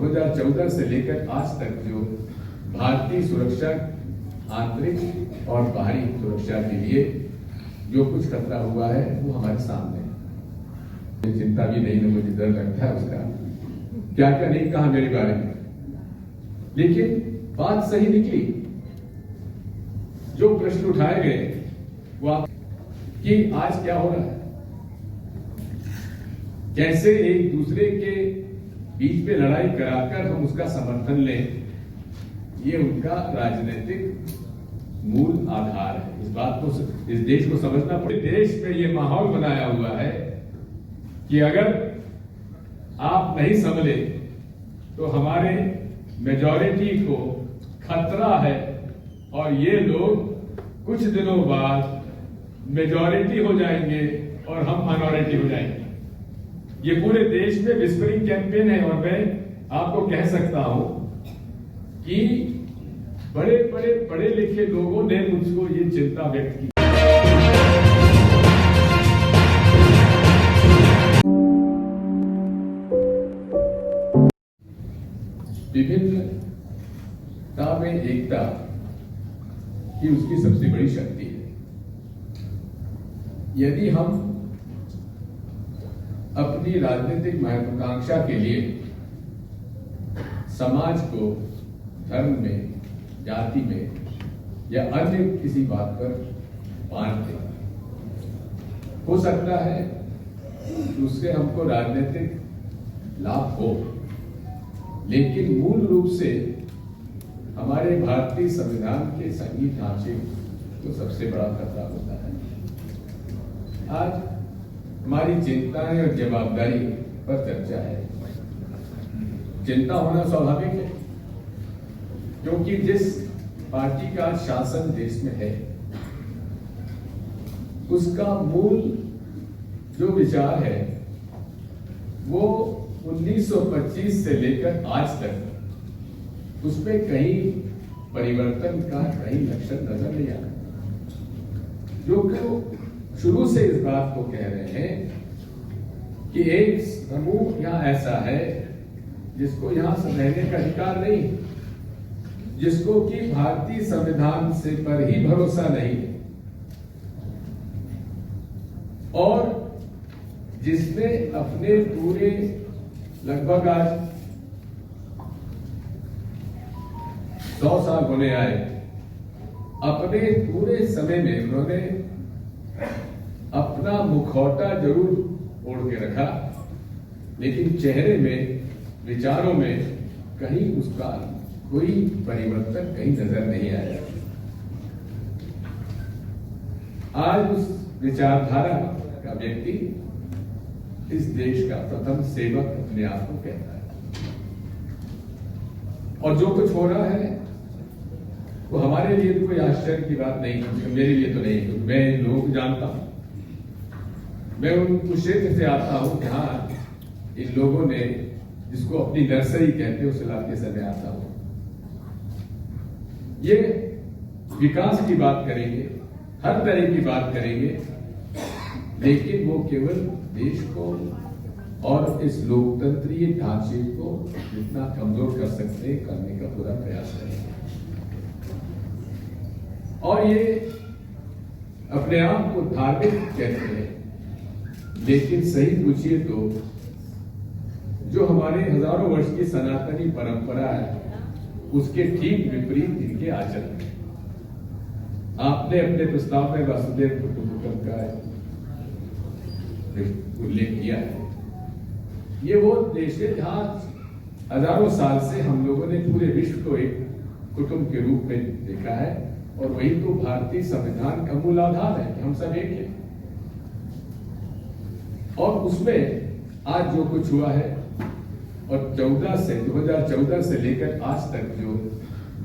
2014 से लेकर आज तक जो भारतीय सुरक्षा, आंतरिक और बाहरी सुरक्षा के लिए जो कुछ खतरा हुआ है वो हमारे सामने है। चिंता भी नहीं है, मुझे डर लगता है उसका, क्या क्या नहीं कहा मेरे बारे में, लेकिन बात सही निकली। जो प्रश्न उठाए गए वो आप कि आज क्या हो रहा है, कैसे एक दूसरे के बीच में लड़ाई कराकर हम उसका समर्थन लें, ये उनका राजनीतिक मूल आधार है। इस बात को, इस देश को समझना पड़े। देश में ये माहौल बनाया हुआ है कि अगर आप नहीं संभले तो हमारे मेजॉरिटी को खतरा है और ये लोग कुछ दिनों बाद मेजॉरिटी हो जाएंगे और हम माइनॉरिटी हो जाएंगे। ये पूरे देश में विस्परिंग कैंपेन है और मैं आपको कह सकता हूं कि बड़े बड़े पढ़े लिखे लोगों ने मुझको ये चिंता व्यक्त की। विभिन्नता में एकता ही उसकी सबसे बड़ी शक्ति है। यदि हम अपनी राजनीतिक महत्वाकांक्षा के लिए समाज को धर्म में, जाति में या अन्य किसी बात पर बांधते, हो सकता है कि उससे हमको राजनीतिक लाभ हो, लेकिन मूल रूप से हमारे भारतीय संविधान के संघीय ढांचे को सबसे बड़ा खतरा होता है। आज हमारी चिंताएं और जवाबदारी पर चर्चा है। चिंता होना स्वाभाविक है, क्योंकि जिस पार्टी का शासन देश में है उसका मूल जो विचार है वो 1925 से लेकर आज तक उसमें कहीं परिवर्तन का कहीं लक्षण नजर नहीं आता। जो शुरू से इस बात को कह रहे हैं कि एक समूह यहां ऐसा है जिसको यहां रहने का अधिकार नहीं, जिसको कि भारतीय संविधान से पर ही भरोसा नहीं, और जिसने अपने पूरे लगभग आज 100 साल होने आए, अपने पूरे समय में उन्होंने अपना मुखौटा जरूर ओढ़ के रखा, लेकिन चेहरे में, विचारों में कहीं उसका कोई परिवर्तन कहीं नजर नहीं आया। आज उस विचारधारा का व्यक्ति इस देश का प्रथम सेवक अपने आप को कहता है, और जो कुछ हो रहा है वो हमारे लिए तो कोई आश्चर्य की बात नहीं, मेरे लिए तो नहीं, क्योंकि मैं लोग जानता हूं। मैं उन क्षेत्र से आता हूं जहां इन लोगों ने, जिसको अपनी नर्सरी कहते हैं, उस इलाके से मैं आता हूं। ये विकास की बात करेंगे, हर तरह की बात करेंगे, लेकिन वो केवल देश को और इस लोकतंत्रीय ढांचे को जितना कमजोर कर सकते हैं करने का पूरा प्रयास करेंगे। और ये अपने आप को धार्मिक कहते हैं, लेकिन सही पूछिए तो जो हमारे हजारों वर्ष की सनातनी परंपरा है उसके ठीक विपरीत इनके आचरण है। आपने अपने प्रस्ताव में वासुदेव कुटुंबकम का उल्लेख किया है। ये वो देश है जहां हजारों साल से हम लोगों ने पूरे विश्व को एक कुटुंब के रूप में देखा है, और वही तो भारतीय संविधान का मूल आधार है कि हम सब एक हैं। और उसमें आज जो कुछ हुआ है, और 2014 से लेकर आज तक जो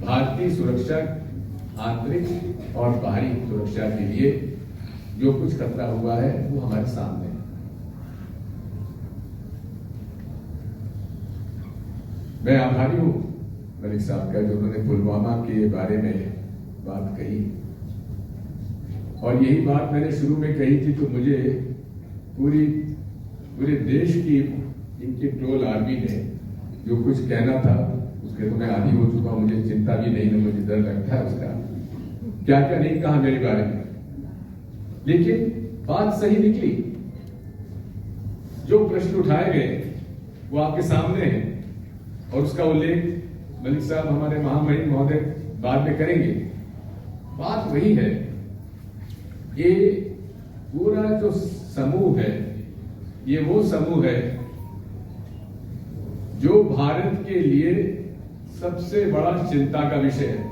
भारतीय सुरक्षा, आंतरिक और बाहरी सुरक्षा के लिए जो कुछ खतरा हुआ है वो हमारे सामने है। मैं आभारी हूं मलिक साहब का, जो उन्होंने पुलवामा के बारे में बात कही, और यही बात मैंने शुरू में कही थी। तो मुझे पूरे देश की इनकी ट्रोल आर्मी ने जो कुछ कहना था उसके तो मैं आदी हो चुका हूं, मुझे चिंता भी नहीं, मुझे डर लगता है उसका, क्या क्या नहीं कहा मेरे बारे में, लेकिन बात सही निकली। जो प्रश्न उठाए गए वो आपके सामने है और उसका उल्लेख मलिक साहब हमारे महामहिम महोदय बाद में करेंगे। बात वही है, ये पूरा जो समूह है ये वो समूह है जो भारत के लिए सबसे बड़ा चिंता का विषय है।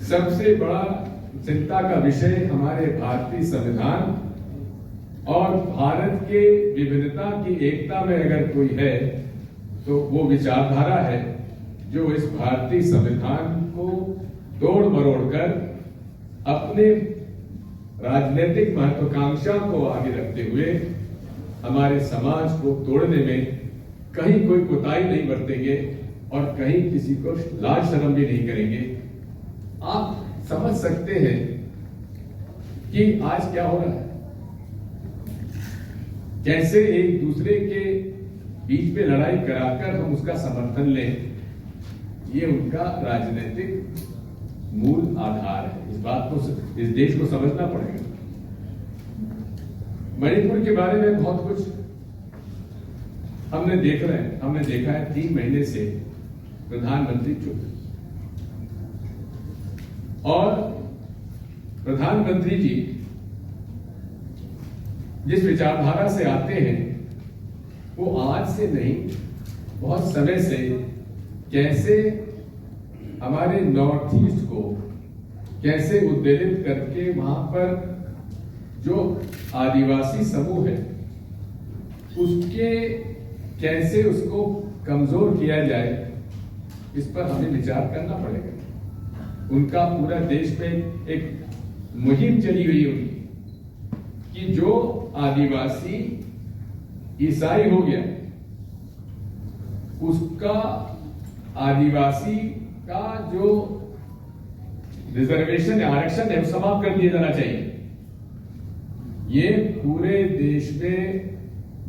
सबसे बड़ा चिंता का विषय हमारे भारतीय संविधान और भारत के विविधता की एकता में अगर कोई है तो वो विचारधारा है जो इस भारतीय संविधान को तोड़ मरोड़ कर अपने राजनीतिक महत्वाकांक्षा को आगे रखते हुए हमारे समाज को तोड़ने में कहीं कोई कोताही नहीं बरतेंगे और कहीं किसी को लाज शर्म भी नहीं करेंगे। आप समझ सकते हैं कि आज क्या हो रहा है, कैसे एक दूसरे के बीच में लड़ाई कराकर हम उसका समर्थन लें, ये उनका राजनीतिक मूल आधार है। इस बात को, इस देश को समझना पड़ेगा। मणिपुर के बारे में बहुत कुछ हमने देखा है 3 महीने से प्रधानमंत्री चुप, और प्रधानमंत्री जी जिस विचारधारा से आते हैं वो आज से नहीं, बहुत समय से कैसे हमारे नॉर्थ ईस्ट को कैसे उद्वेलित करके वहां पर जो आदिवासी समूह है उसके कैसे उसको कमजोर किया जाए, इस पर हमें विचार करना पड़ेगा। उनका पूरा देश में एक मुहिम चली हुई होगी कि जो आदिवासी ईसाई हो गया उसका आदिवासी का जो रिजर्वेशन है, आरक्षण है, वो समाप्त कर दिया जाना चाहिए। ये पूरे देश में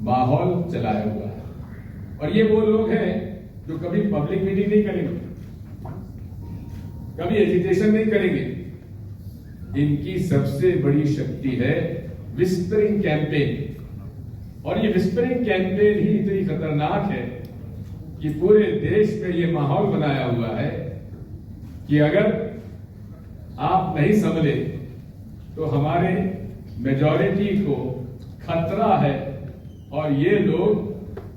माहौल चलाया हुआ है और ये वो लोग हैं जो कभी पब्लिक मीटिंग नहीं करेंगे, कभी एजिटेशन नहीं करेंगे। इनकी सबसे बड़ी शक्ति है विस्परिंग कैंपेन, और ये विस्परिंग कैंपेन ही इतनी खतरनाक है कि पूरे देश में ये माहौल बनाया हुआ है कि अगर आप नहीं संभले तो हमारे मेजॉरिटी को खतरा है और ये लोग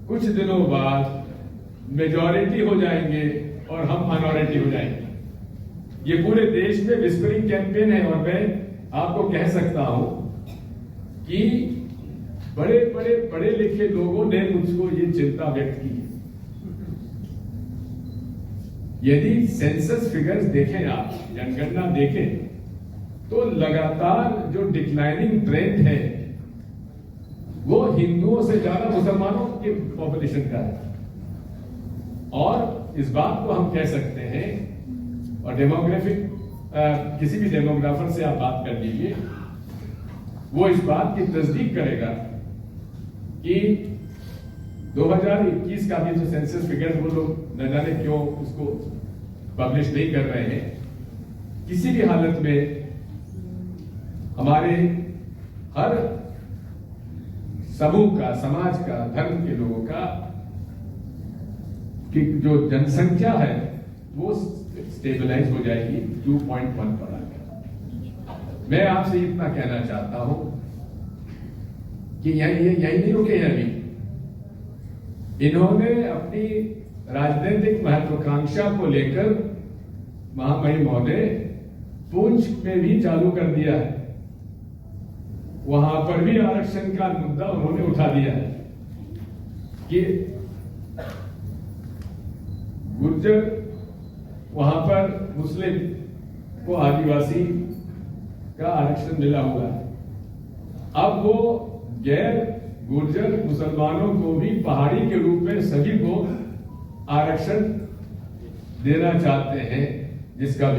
कुछ दिनों बाद मेजॉरिटी हो जाएंगे और हम माइनॉरिटी हो जाएंगे। ये पूरे देश में विस्परिंग कैंपेन है और मैं आपको कह सकता हूं कि बड़े बड़े पढ़े लिखे लोगों ने मुझको ये चिंता व्यक्त की। यदि सेंसस फिगर्स देखें, आप जनगणना देखें, तो लगातार जो डिक्लाइनिंग ट्रेंड है वो हिंदुओं से ज्यादा मुसलमानों के पॉपुलेशन का है। और इस बात को हम कह सकते हैं, और डेमोग्राफिक किसी भी डेमोग्राफर से आप बात कर लीजिए, वो इस बात की तस्दीक करेगा कि 2021 का भी जो सेंसस फिगर्स वो लोग न जाने क्यों उसको पब्लिश नहीं कर रहे हैं। किसी भी हालत में हमारे हर समूह का, समाज का, धर्म के लोगों का कि जो जनसंख्या है वो स्टेबलाइज हो जाएगी 2.1 पर आकर। मैं आपसे इतना कहना चाहता हूं कि यही नहीं रुके हैं अभी। इन्होंने अपनी राजनीतिक महत्वाकांक्षा को लेकर महामहिम महोदय पुंछ में भी चालू कर दिया है। वहां पर भी आरक्षण का मुद्दा उन्होंने उठा दिया है कि गुर्जर वहां पर मुस्लिम को आदिवासी का आरक्षण मिला हुआ है। अब वो गैर गुर्जर मुसलमानों को भी पहाड़ी के रूप में सभी को आरक्षण देना चाहते हैं, जिसका